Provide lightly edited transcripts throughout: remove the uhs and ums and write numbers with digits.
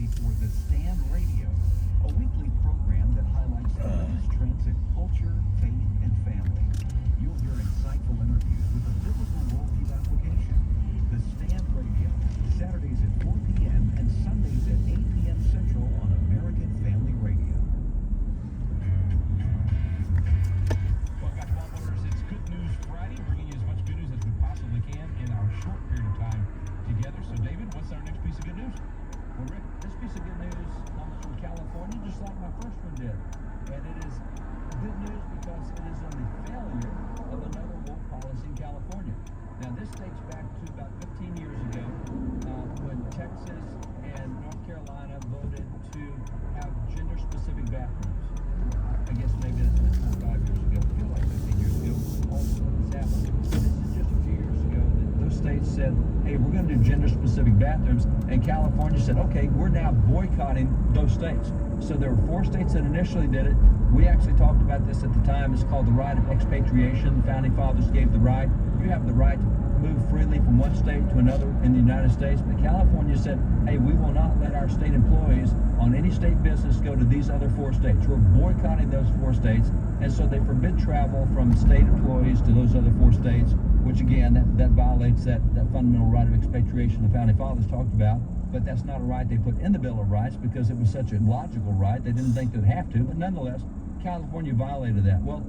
ready for The Stand Radio, a weekly program that highlights the latest trends in culture, faith, and family. You'll hear insightful interviews with a biblical worldview application. The Stand Radio, Saturdays at 4 p.m. and Sundays at 8 p.m. Central on American Family Radio. Welcome back, Ballboarders. It's Good News Friday, bringing you as much good news as we possibly can in our short period of time together. So, David, what's our next piece of good news? Well, Rick, this piece of good news comes from California, just like my first one did. And it is good news because it is on the failure of another woke policy in California. Now, this dates back to about 15 years ago when Texas and North Carolina voted to have gender-specific bathrooms. I guess maybe that's 4 or 5 years ago. It feels like 15 years ago. Also, this happened. This is just a few years ago that those states said, hey, we're going to do gender-specific bathrooms, and California said, okay, we're now boycotting those states. So there were 4 states that initially did it. We actually talked about this at the time. It's called the right of expatriation. The Founding Fathers gave the right. You have the right to move freely from one state to another in the United States. But California said, hey, we will not let our state employees on any state business go to these other 4 states. We're boycotting those 4 states. And so they forbid travel from state employees to those other 4 states, which again, that violates that fundamental right of expatriation the Founding Fathers talked about. But that's not a right they put in the Bill of Rights because it was such a logical right. They didn't think they'd have to, but nonetheless, California violated that. Well,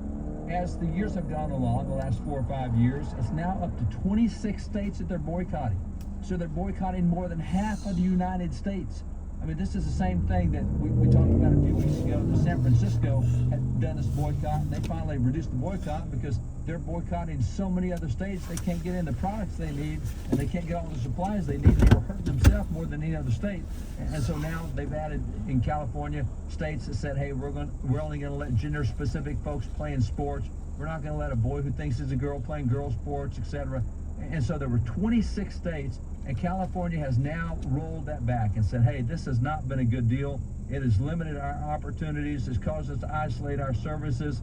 as the years have gone along, the last 4 or 5 years, it's now up to 26 states that they're boycotting. So they're boycotting more than half of the United States. I mean, this is the same thing that we talked about a few weeks ago. That San Francisco had done this boycott, and they finally reduced the boycott because they're boycotting so many other states. They can't get in the products they need, and they can't get all the supplies they need. They were hurting themselves more than any other state. And so now they've added in California states that said, hey, we're only going to let gender-specific folks play in sports. We're not going to let a boy who thinks he's a girl playing girl sports, etc. And so there were 26 states, and California has now rolled that back and said, hey, this has not been a good deal. It has limited our opportunities. It's caused us to isolate our services.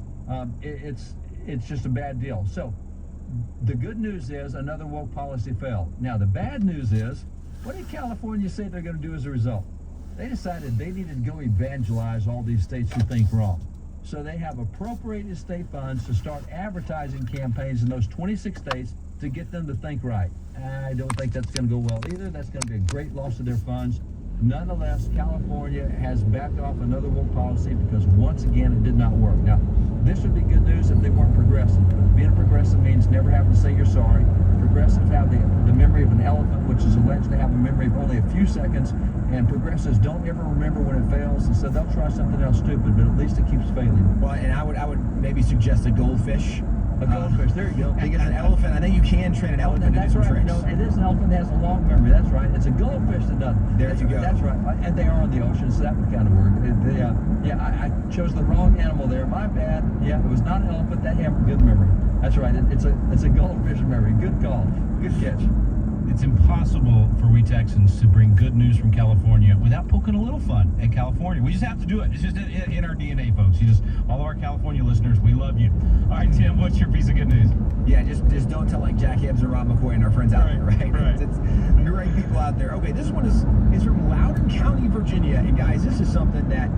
It's just a bad deal. So the good news is another woke policy failed. Now, the bad news is, what did California say they're going to do as a result? They decided they needed to go evangelize all these states who think wrong. So they have appropriated state funds to start advertising campaigns in those 26 states to get them to think right. I don't think that's going to go well either. That's going to be a great loss of their funds. Nonetheless, California has backed off another woke policy because once again it did not work. Now, this would be good news if they weren't progressive. Being a progressive means never having to say you're sorry. Progressives have the memory of an elephant, which is alleged to have a memory of only a few seconds, and progressives don't ever remember when it fails, and so they'll try something else stupid, but at least it keeps failing. Well, and I would maybe suggest a goldfish. A goldfish, there you go. Because an elephant, I think you can train an elephant to do some tricks. No, it is an elephant that has a long memory. That's right. It's a goldfish that does. There you go. That's right. And they are in the ocean, so that would kind of work. I chose the wrong animal there. My bad. Yeah, it was not an elephant. That had good memory. That's right. It's a goldfish memory. Good call. Good catch. It's impossible for we Texans to bring good news from California without poking a little fun at California. We just have to do it. It's just in our DNA, folks. All of our California listeners, we love you. All right, Tim, what's your piece of good news? Yeah, just don't tell like Jack Hibbs or Rob McCoy and our friends out there, right? Right. It's great people out there. Okay, this one is from Loudoun County, Virginia. And guys, this is something that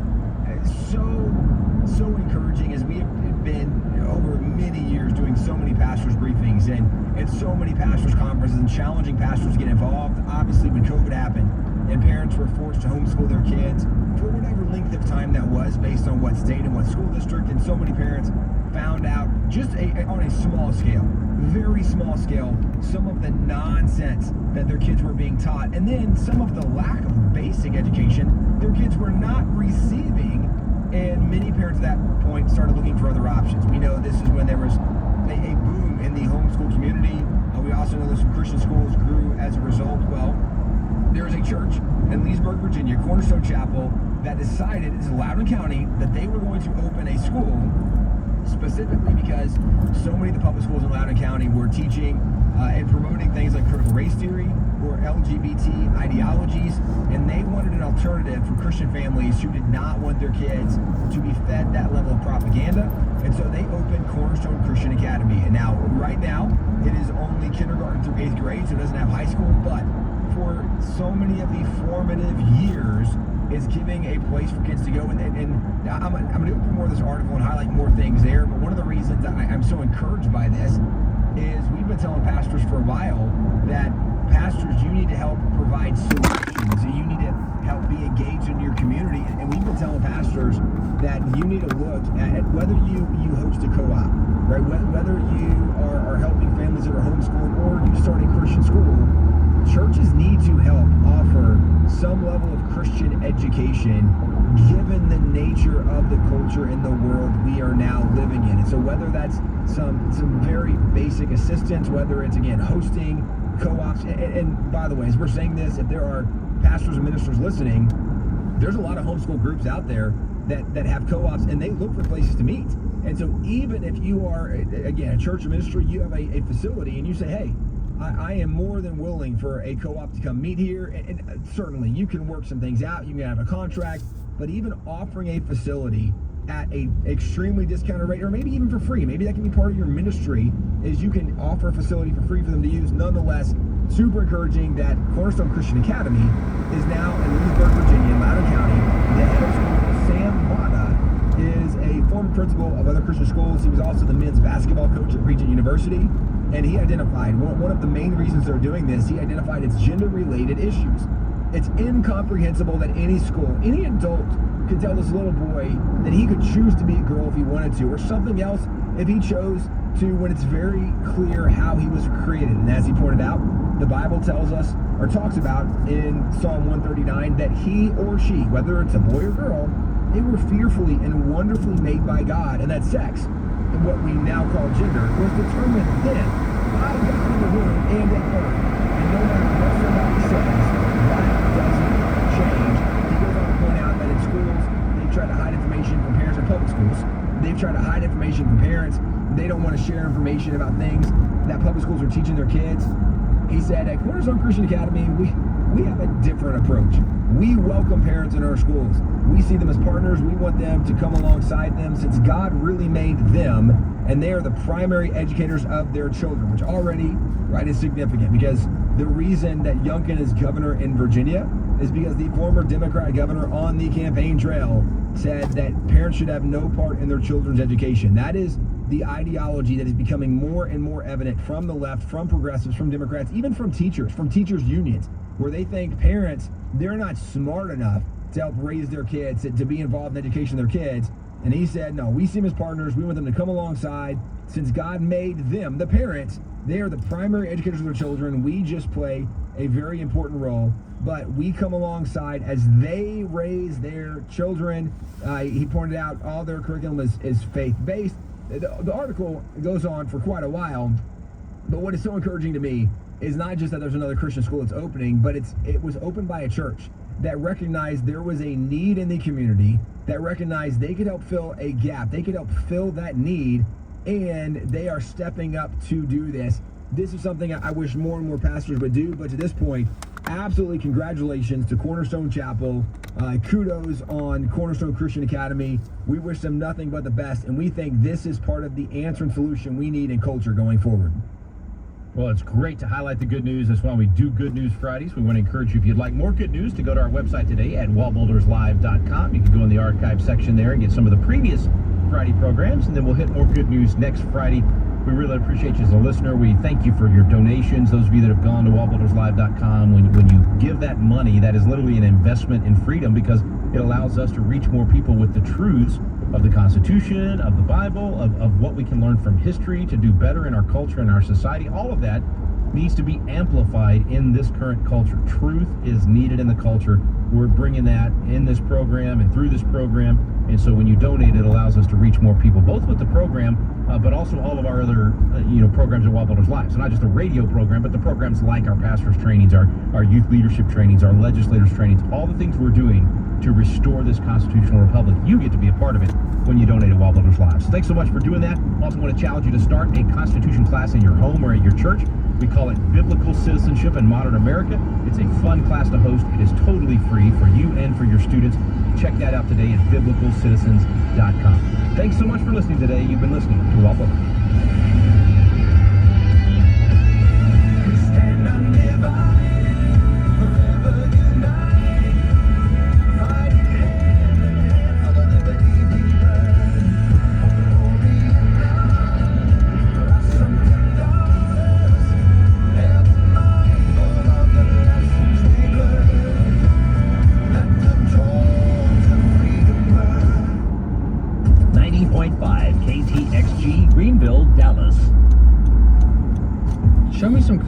is so encouraging as we have been over many years doing so many pastors briefings and so many pastors conferences and challenging pastors to get involved. Obviously, when COVID happened and parents were forced to homeschool their kids for whatever length of time that was based on what state and what school district, and so many parents found out just on a small scale, very small scale, some of the nonsense that their kids were being taught, and then some of the lack of basic education their kids were not receiving. And many parents at that point started looking for other options. We know this is when there was a boom in the homeschool community. We also know that some Christian schools grew as a result. Well, there is a church in Leesburg, Virginia, Cornerstone Chapel, that decided, it's Loudoun County, that they were going to open a school specifically because so many of the public schools in Loudoun County were teaching and promoting things like critical race theory or LGBT ideologies, and they wanted an alternative for Christian families who did not want their kids to be fed that level of propaganda, and so they opened Cornerstone Christian Academy. And now, right now, it is only kindergarten through 8th grade, so it doesn't have high school, but for so many of the formative years is giving a place for kids to go. And I'm going to open more of this article and highlight more things there. But one of the reasons I'm so encouraged by this is we've been telling pastors for a while that pastors, you need to help provide solutions. You need to help be engaged in your community. And we've been telling pastors that you need to look at whether you host a co-op, right? Whether you are helping families that are homeschooling or you start a Christian school, churches need to help offer some level of Christian education given the nature of the culture in the world we are now living in. And so whether that's some very basic assistance, whether it's, again, hosting co-ops, and by the way, as we're saying this, if there are pastors and ministers listening, there's a lot of homeschool groups out there that have co-ops, and they look for places to meet. And so even if you are, again, a church or ministry, you have a facility, and you say, hey, I am more than willing for a co-op to come meet here, and certainly you can work some things out, you can have a contract, but even offering a facility at a extremely discounted rate, or maybe even for free, maybe that can be part of your ministry, is you can offer a facility for free for them to use. Nonetheless, super encouraging that Cornerstone Christian Academy is now in Leesburg, Virginia, in Loudoun County. The head of school, Sam Mata, is a former principal of other Christian schools. He was also the men's basketball coach at Regent University. And he identified, one of the main reasons they're doing this, he identified it's gender-related issues. It's incomprehensible that any school, any adult could tell this little boy that he could choose to be a girl if he wanted to, or something else if he chose to, when it's very clear how he was created. And as he pointed out, the Bible tells us, or talks about in Psalm 139, that he or she, whether it's a boy or girl, they were fearfully and wonderfully made by God, and that sex, and what we now call gender, was determined then by God in the womb and at birth. And no matter what somebody says, that doesn't change. He goes on to point out that in schools, they've tried to hide information from parents in public schools. They've tried to hide information from parents. They don't want to share information about things that public schools are teaching their kids. He said, at Cornerstone Christian Academy, we have a different approach. We welcome parents in our schools. We see them as partners. We want them to come alongside them, since God really made them, and they are the primary educators of their children, which already, right, is significant, because the reason that Youngkin is governor in Virginia is because the former Democrat governor on the campaign trail said that parents should have no part in their children's education. That is the ideology that is becoming more and more evident from the left, from progressives, from Democrats, even from teachers unions, where they think parents, they're not smart enough to help raise their kids, to be involved in the education of their kids. And he said, no, we see them as partners. We want them to come alongside. Since God made them, the parents, they are the primary educators of their children. We just play a very important role, but we come alongside as they raise their children. He pointed out all their curriculum is faith-based. The article goes on for quite a while, but what is so encouraging to me is not just that there's another Christian school that's opening, but it was opened by a church that recognized there was a need in the community, that recognized they could help fill a gap, they could help fill that need, and they are stepping up to do this. This is something I wish more and more pastors would do, but to this point, absolutely congratulations to Cornerstone Chapel. Kudos on Cornerstone Christian Academy. We wish them nothing but the best, and we think this is part of the answer and solution we need in culture going forward. Well, it's great to highlight the good news. That's why we do Good News Fridays. We want to encourage you, if you'd like more good news, to go to our website today at wallbuilderslive.com. You can go in the archive section there and get some of the previous Friday programs, and then we'll hit more good news next Friday. We really appreciate you as a listener. We thank you for your donations. Those of you that have gone to wallbuilderslive.com, when you give that money, that is literally an investment in freedom, because it allows us to reach more people with the truths of the Constitution, of the Bible, of what we can learn from history to do better in our culture and our society. All of that needs to be amplified in this current culture. Truth is needed in the culture. We're bringing that in this program and through this program. And so when you donate, it allows us to reach more people, both with the program, but also all of our other programs at Wall Builders Live. So not just a radio program, but the programs like our pastors' trainings, our youth leadership trainings, our legislators' trainings, all the things we're doing to restore this constitutional republic. You get to be a part of it when you donate to Wall Builders Live. So thanks so much for doing that. Also want to challenge you to start a Constitution class in your home or at your church. We call it Biblical Citizenship in Modern America. It's a fun class to host. It is totally free for you and for your students. Check that out today at biblicalcitizens.com. Thanks so much for listening today. You've been listening to Wall Builders. We stand undivided, forever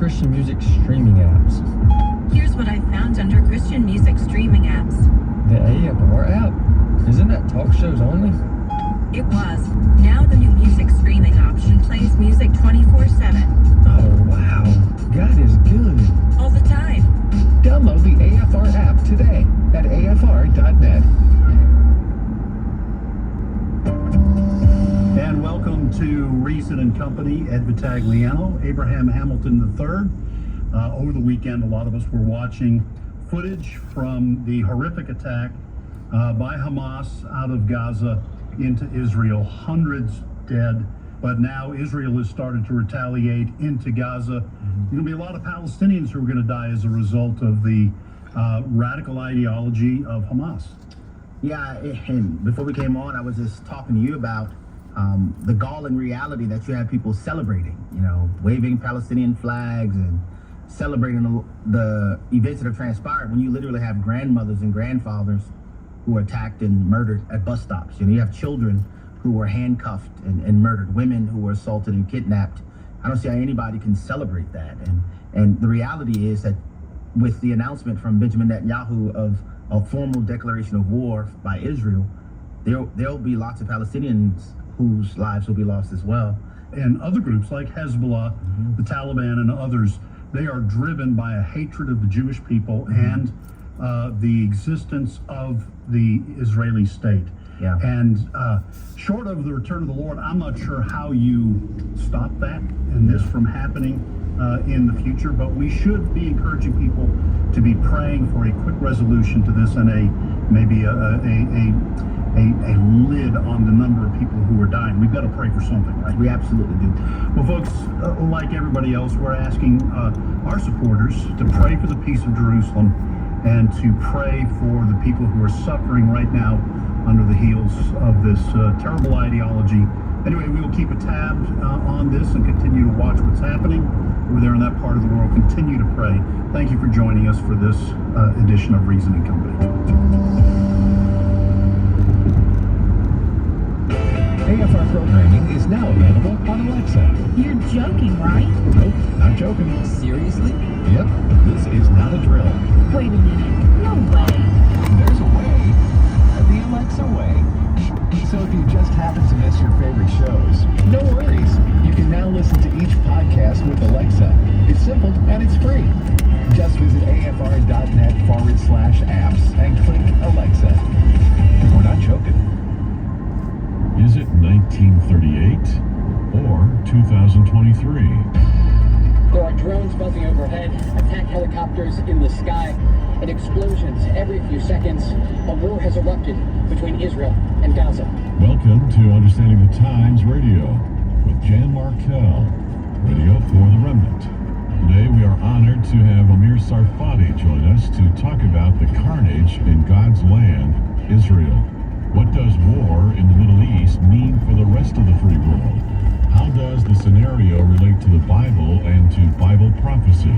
Christian music streaming apps? Here's what I found under Christian music streaming apps. The AFR app? Isn't that talk shows only? It was. Now the new music streaming option plays music 24/7. Oh, wow. God is good. All the time. Download the AFR app today at afr.net. And welcome to Reason and Company. Ed Vitagliano, Abraham Hamilton III. Over the weekend, a lot of us were watching footage from the horrific attack by Hamas out of Gaza into Israel. Hundreds dead. But now Israel has started to retaliate into Gaza. There's going to be a lot of Palestinians who are going to die as a result of the radical ideology of Hamas. Yeah, and before we came on, I was just talking to you about the galling reality that you have people celebrating, waving Palestinian flags and celebrating the events that have transpired when you literally have grandmothers and grandfathers who are attacked and murdered at bus stops. You have children who were handcuffed and murdered, women who were assaulted and kidnapped. I don't see how anybody can celebrate that. And the reality is that with the announcement from Benjamin Netanyahu of a formal declaration of war by Israel, there'll be lots of Palestinians whose lives will be lost as well. And other groups like Hezbollah, the Taliban, and others, they are driven by a hatred of the Jewish people and the existence of the Israeli state. Yeah. And short of the return of the Lord, I'm not sure how you stop that and this from happening in the future, but we should be encouraging people to be praying for a quick resolution to this and maybe a lid on the number of people who are dying. We've got to pray for something, right? We absolutely do. Well, folks, like everybody else, we're asking our supporters to pray for the peace of Jerusalem and to pray for the people who are suffering right now under the heels of this terrible ideology. Anyway, we will keep a tab on this and continue to watch what's happening over there in that part of the world. Continue to pray. Thank you for joining us for this edition of Reason and Company. AFR programming is now available on Alexa. You're joking, right? Nope, not joking. Seriously? Yep, this is not a drill. Wait a minute. No way. There's a way, the Alexa way. So if you just happen to miss your favorite shows, no worries. You can now listen to each podcast with Alexa. It's simple and it's free. Just visit afr.net/apps and click Alexa. We're not joking. Is it 1938 or 2023? There are drones buzzing overhead, attack helicopters in the sky, and explosions every few seconds. A war has erupted between Israel and Gaza. Welcome to Understanding the Times Radio with Jan Markell, Radio for the Remnant. Today we are honored to have Amir Sarfati join us to talk about the carnage in God's land, Israel. What does war in the Middle East mean for the rest of the free world? How does the scenario relate to the Bible and to Bible prophecy?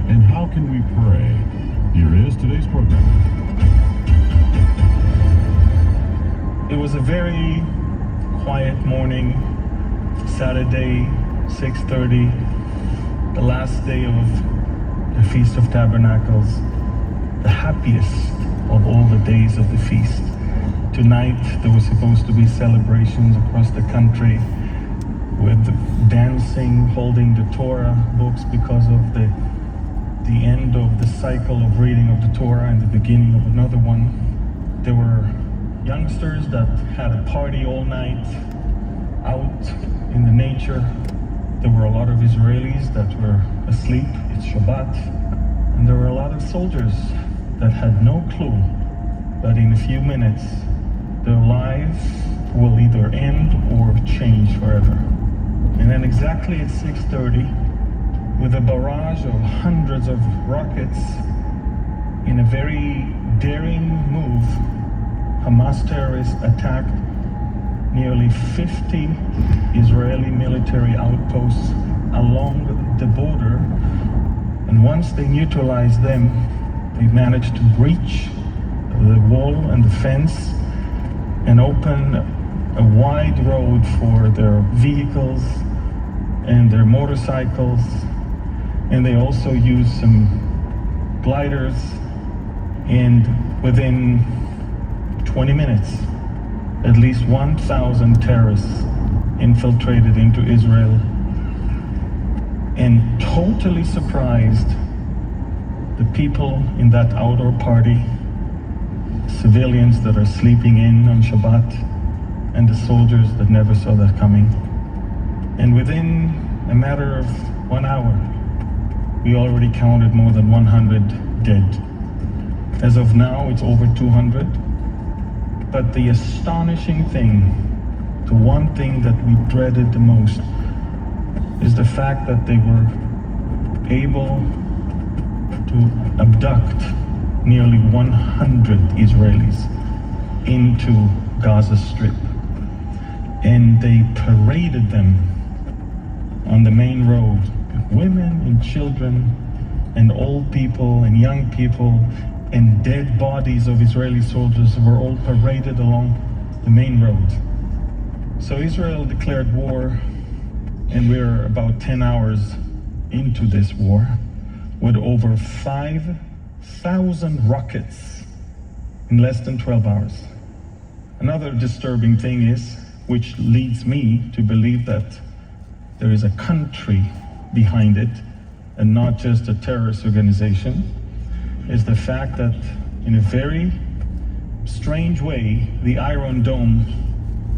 And how can we pray? Here is today's program. It was a very quiet morning, Saturday, 6:30, the last day of the Feast of Tabernacles, the happiest of all the days of the feast. Tonight, there were supposed to be celebrations across the country with dancing, holding the Torah books because of the end of the cycle of reading of the Torah and the beginning of another one. There were youngsters that had a party all night out in the nature. There were a lot of Israelis that were asleep. It's Shabbat. And there were a lot of soldiers that had no clue that in a few minutes their lives will either end or change forever. And then exactly at 6:30, with a barrage of hundreds of rockets, in a very daring move, Hamas terrorists attacked nearly 50 Israeli military outposts along the border. And once they neutralized them, they managed to breach the wall and the fence and open a wide road for their vehicles and their motorcycles And they also used some gliders, and within 20 minutes, at least 1,000 terrorists infiltrated into Israel and totally surprised the people in that outdoor party, civilians that are sleeping in on Shabbat, and the soldiers that never saw that coming. And within a matter of 1 hour, we already counted more than 100 dead. As of now, it's over 200. But the astonishing thing, the one thing that we dreaded the most, is the fact that they were able to abduct nearly 100 Israelis into Gaza Strip. And they paraded them on the main road. Women and children and old people and young people and dead bodies of Israeli soldiers were all paraded along the main road. So Israel declared war, and we're about 10 hours into this war with over 5,000 rockets in less than 12 hours. Another disturbing thing is, which leads me to believe that there is a country behind it and not just a terrorist organization, is the fact that in a very strange way, the Iron Dome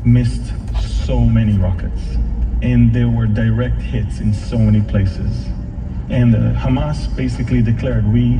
missed so many rockets, and there were direct hits in so many places. And Hamas basically declared, we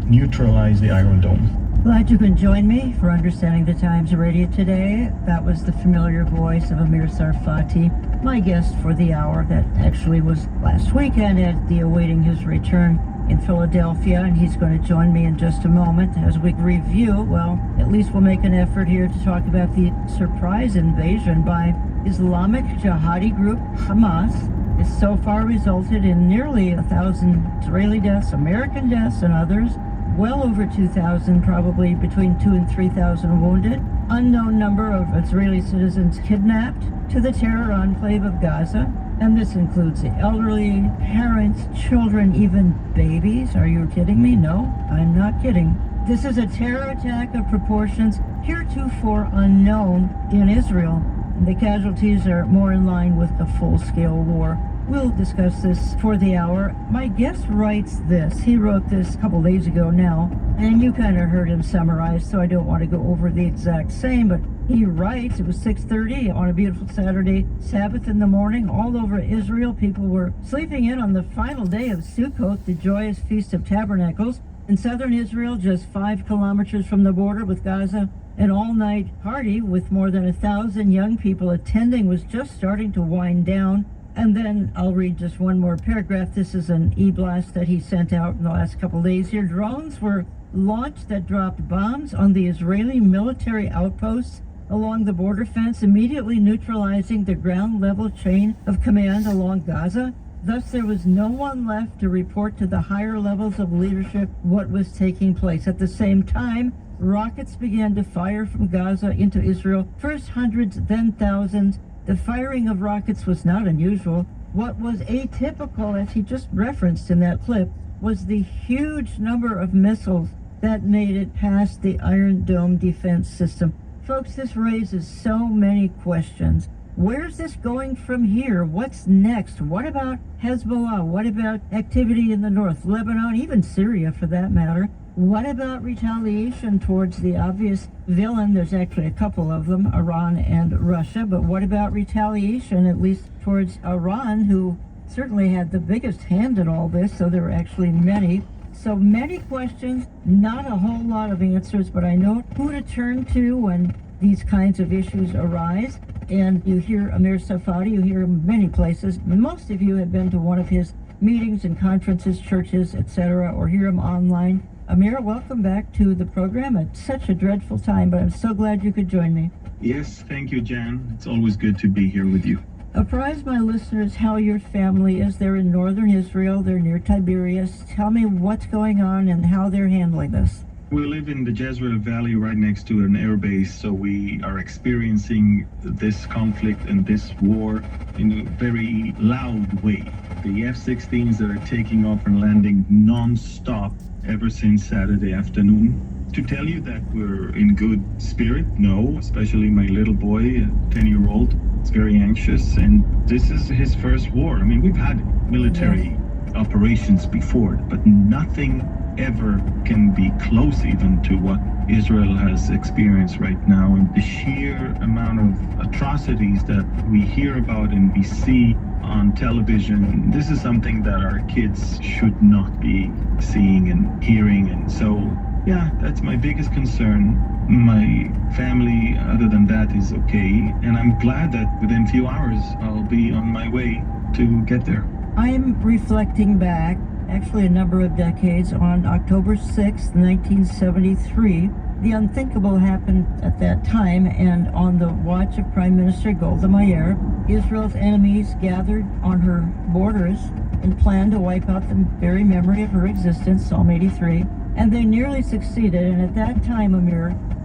neutralized the Iron Dome. Glad you can join me for Understanding the Times Radio today. That was the familiar voice of Amir Tsarfati, my guest for the hour that actually was last weekend at the awaiting his return in Philadelphia, and he's going to join me in just a moment as we review, well, at least we'll make an effort here to talk about the surprise invasion by Islamic Jihadi group Hamas. It's so far resulted in nearly 1,000 Israeli deaths, American deaths, and others. Well over 2,000, probably between 2,000 and 3,000 wounded. Unknown number of Israeli citizens kidnapped to the terror enclave of Gaza. And this includes the elderly, parents, children, even babies. Are you kidding me? No, I'm not kidding. This is a terror attack of proportions heretofore unknown in Israel. And the casualties are more in line with a full-scale war. We'll discuss this for the hour. My guest writes this. He wrote this a couple days ago now, and you kind of heard him summarize, so I don't want to go over the exact same, but he writes, it was 6:30 on a beautiful Saturday, Sabbath in the morning, all over Israel. People were sleeping in on the final day of Sukkot, the joyous Feast of Tabernacles. In southern Israel, just 5 kilometers from the border with Gaza, an all-night party with more than 1,000 young people attending was just starting to wind down. And then I'll read just one more paragraph. This is an e-blast that he sent out in the last couple of days here. Drones were launched that dropped bombs on the Israeli military outposts along the border fence, immediately neutralizing the ground-level chain of command along Gaza. Thus, there was no one left to report to the higher levels of leadership what was taking place. At the same time, rockets began to fire from Gaza into Israel, first hundreds, then thousands. The firing of rockets was not unusual. What was atypical, as he just referenced in that clip, was the huge number of missiles that made it past the Iron Dome defense system. Folks, this raises so many questions. Where's this going from here? What's next? What about Hezbollah? What about activity in the north, Lebanon, even Syria for that matter? What about retaliation towards the obvious villain? There's actually a couple of them, Iran and Russia. But what about retaliation, at least towards Iran, who certainly had the biggest hand in all this? So there were actually many. So many questions, not a whole lot of answers, but I know who to turn to when these kinds of issues arise. And you hear Amir Tsarfati, you hear him many places. Most of you have been to one of his meetings and conferences, churches, etc., or hear him online. Amir, welcome back to the program at such a dreadful time, but I'm so glad you could join me. Yes, thank you, Jan. It's always good to be here with you. Apprise my listeners how your family is. They're in northern Israel. They're near Tiberias. Tell me what's going on and how they're handling this. We live in the Jezreel Valley right next to an air base, so we are experiencing this conflict and this war in a very loud way. The F-16s that are taking off and landing non-stop ever since Saturday afternoon. To tell you that we're in good spirit, no, especially my little boy, a 10-year-old, is very anxious, and this is his first war. I mean, we've had military operations before, but nothing ever can be close even to what Israel has experienced right now, and the sheer amount of atrocities that we hear about and we see on television. This is something that our kids should not be seeing and hearing, and so yeah, that's my biggest concern. My family, other than that, is okay, and I'm glad that within a few hours I'll be on my way to get there. I'm reflecting back, actually a number of decades, on October 6th, 1973. The unthinkable happened at that time, and on the watch of Prime Minister Golda Meir, Israel's enemies gathered on her borders and planned to wipe out the very memory of her existence, Psalm 83, and they nearly succeeded. And at that time,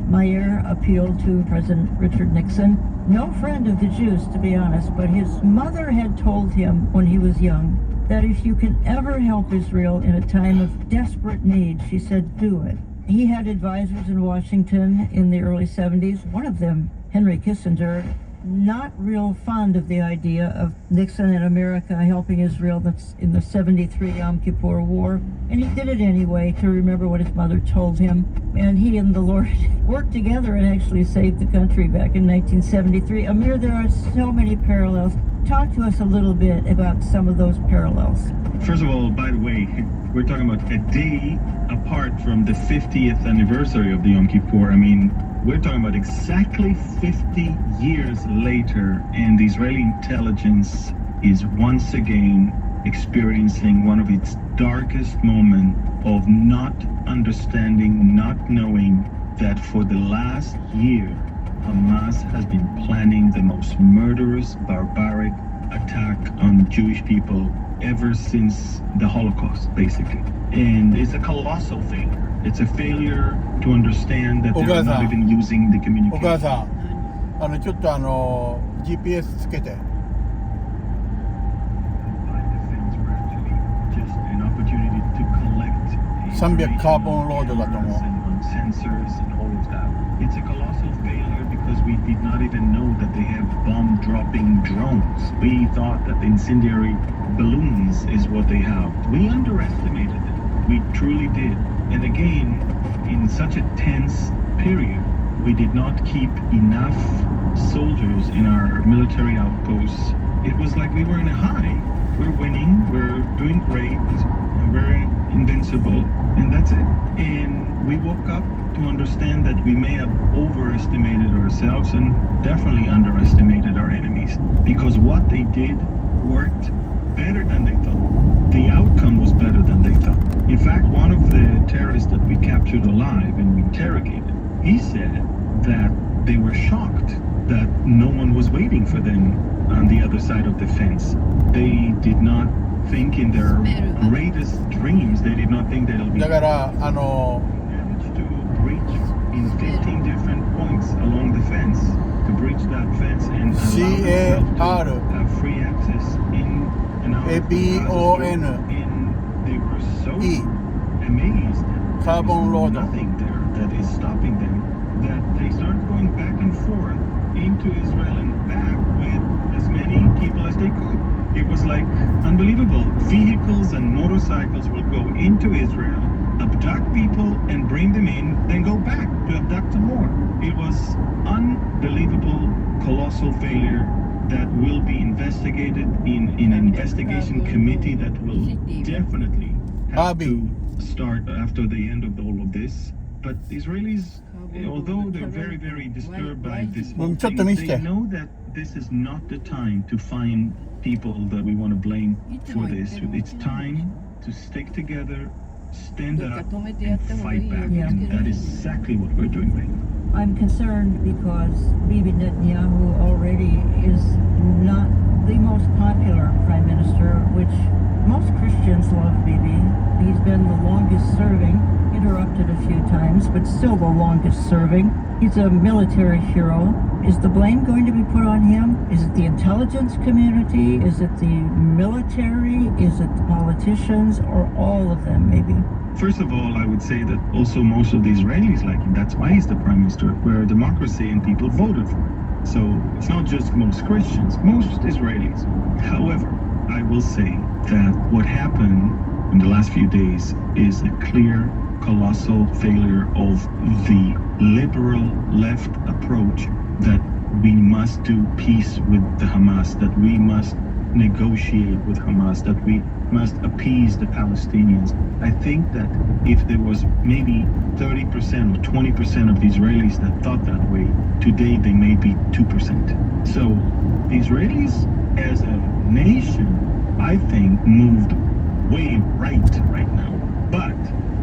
Meir appealed to President Richard Nixon, no friend of the Jews, to be honest, but his mother had told him when he was young that if you can ever help Israel in a time of desperate need, she said, do it. He had advisors in Washington in the early 70s, one of them, Henry Kissinger, not real fond of the idea of Nixon and America helping Israel in the 73 Yom Kippur War. And he did it anyway to remember what his mother told him. And he and the Lord worked together and actually saved the country back in 1973. Amir, there are so many parallels. Talk to us a little bit about some of those parallels. First of all, by the way, we're talking about a day apart from the 50th anniversary of the Yom Kippur. I mean, we're talking about exactly 50 years later, and the Israeli intelligence is once again experiencing one of its darkest moments of not understanding, not knowing that for the last year, Hamas has been planning the most murderous, barbaric attack on Jewish people ever since the Holocaust, basically. And it's a colossal failure. It's a failure to understand that they're not even using the communication. お母さん、ちょっとGPS つけて。300カーボンロードだと思う。It's a colossal failure because we did not even know that they have bomb-dropping drones. We thought that the incendiary balloons is what they have. We underestimated them. We truly did. And again, in such a tense period, we did not keep enough soldiers in our military outposts. It was like we were in a high. We're winning, we're doing great, and we're invincible, and that's it. And we woke up to understand that we may have overestimated ourselves and definitely underestimated our enemies, because what they did worked better than they thought. The outcome was better than they thought. In fact, one of the terrorists that we captured alive and we interrogated, he said that they were shocked that no one was waiting for them on the other side of the fence. They did not think in their greatest dreams, they did not think they'll be managed to breach in 15 different points along the fence, to breach that fence and allow themselves to have free access in and out of the Gaza Strip. And they were so amazed that there's nothing there that is stopping them, that they started going back and forth into Israel and back with as many people as they could. It was like unbelievable. Vehicles and motorcycles will go into Israel, abduct people and bring them in, then go back to abduct some more. It was unbelievable, colossal failure that will be investigated in an investigation committee that will definitely have to start after the end of all of this. But the Israelis, although they're very, very disturbed by this whole thing, they know that this is not the time to find people that we want to blame for this. It's time to stick together, stand up, and fight back. And that is exactly what we're doing right now. I'm concerned because Bibi Netanyahu already is not the most popular prime minister, which most Christians love Bibi. He's been the longest serving. Inter interrupted a few times, but still the longest serving. He's a military hero. Is the blame going to be put on him? Is it the intelligence community? Is it the military? Is it the politicians? Or all of them, maybe? First of all, I would say that also most of the Israelis like him. That's why he's the prime minister. We're a democracy and people voted for him. So it's not just most Christians, most Israelis. However, I will say that what happened in the last few days is a clear, colossal failure of the liberal left approach that we must do peace with the Hamas, that we must negotiate with Hamas, that we must appease the Palestinians. I think that if there was maybe 30% or 20% of the Israelis that thought that way, today they may be 2%. So the Israelis as a nation, I think, moved way right now. But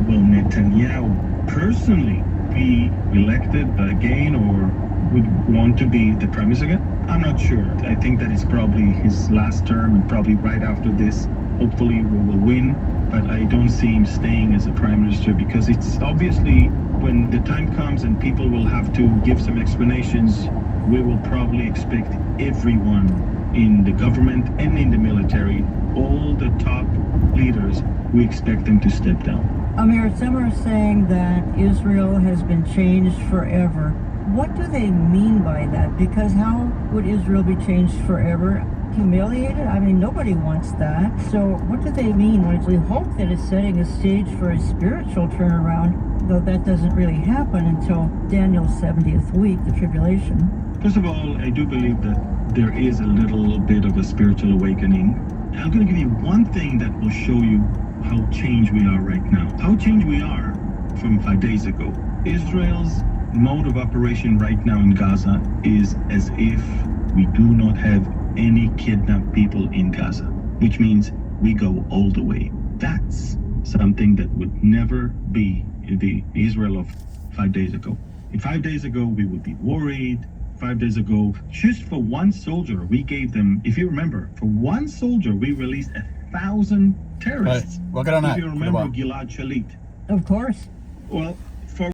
will Netanyahu personally be elected again or would want to be the prime minister again? I'm not sure. I think that it's probably his last term and probably right after this, hopefully we will win. But I don't see him staying as a prime minister because it's obviously when the time comes and people will have to give some explanations, we will probably expect everyone in the government and in the military, all the top leaders, we expect them to step down. Amir, some are saying that Israel has been changed forever. What do they mean by that? Because how would Israel be changed forever? Humiliated? I mean, nobody wants that. So what do they mean when we hope that it's setting a stage for a spiritual turnaround, though that doesn't really happen until Daniel's 70th week, the tribulation? First of all, I do believe that there is a little bit of a spiritual awakening. I'm going to give you one thing that will show you how changed we are right now. How changed we are from 5 days ago. Israel's mode of operation right now in Gaza is as if we do not have any kidnapped people in Gaza, which means we go all the way. That's something that would never be in the Israel of 5 days ago. In 5 days ago, we would be worried. 5 days ago, just for one soldier, we gave them, if you remember, for one soldier, we released 1,000 terrorists. Right. If you remember Gilad Shalit. Of course. Well,